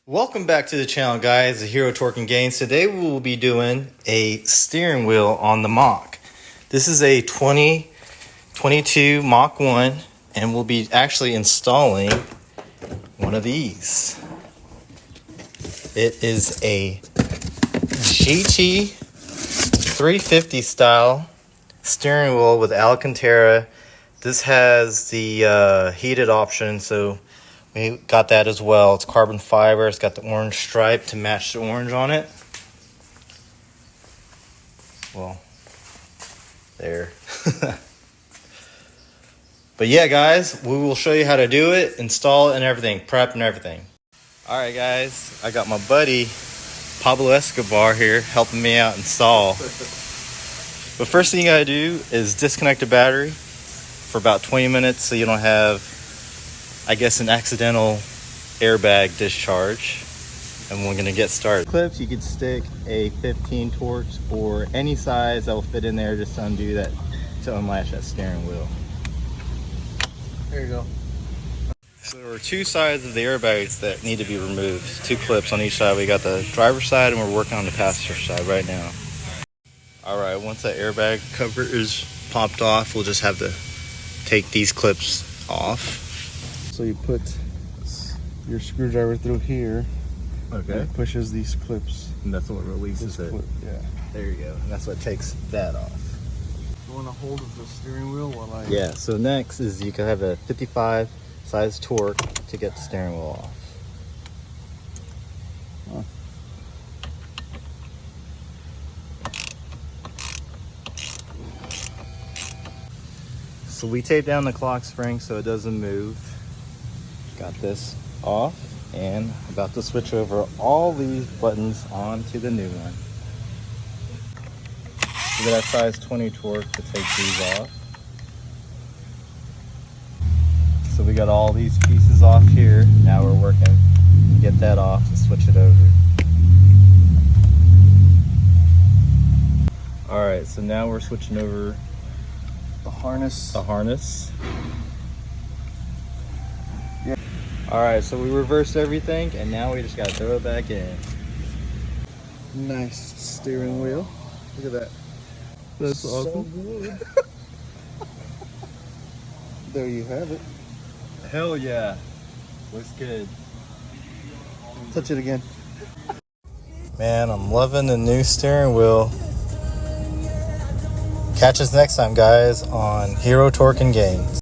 Welcome back to the channel, guys, the Hero Torque and Gains. Today we will be doing a steering wheel on the Mach. This is a 2022 Mach 1, and we'll be actually installing one of these. It is a GT 350 style steering wheel with Alacantara. This has the heated option, so we got that as well. It's carbon fiber. It's got the orange stripe to match the orange on it. Well, there. But yeah, guys, we will show you how to do it, install it and everything, prep and everything. All right, guys, I got my buddy Pablo Escobar here helping me out install. But first thing you gotta do is disconnect the battery for about 20 minutes so you don't have, I guess, an accidental airbag discharge. And we're gonna get started. Clips, you could stick a 15 Torx or any size that will fit in there just to undo that, to unlatch that steering wheel. There you go. So there are two sides of the airbags that need to be removed. Two clips on each side. We got the driver's side and we're working on the passenger side right now. All right, once that airbag cover is popped off, we'll just have to take these clips off. So you put your screwdriver through here. Okay. It pushes these clips. And that's what releases it. Yeah. There you go. And that's what takes that off. You want a hold of the steering wheel while I... Yeah, so next is you can have a 55 size torque to get the steering wheel off. Huh. So we tape down the clock spring so it doesn't move. Got this off and about to switch over all these buttons onto the new one. We got a size 20 torque to take these off. So we got all these pieces off here. Now we're working to get that off and switch it over. All right, so now we're switching over The harness. the harness. Yeah. All right, so we reversed everything and now we just gotta throw it back in. Nice steering wheel. Look at that. That's So awesome. good. There you have it. Hell yeah. Looks good. Touch it again. Man, I'm loving the new steering wheel. Catch us next time, guys, on Hero Torque and Gains.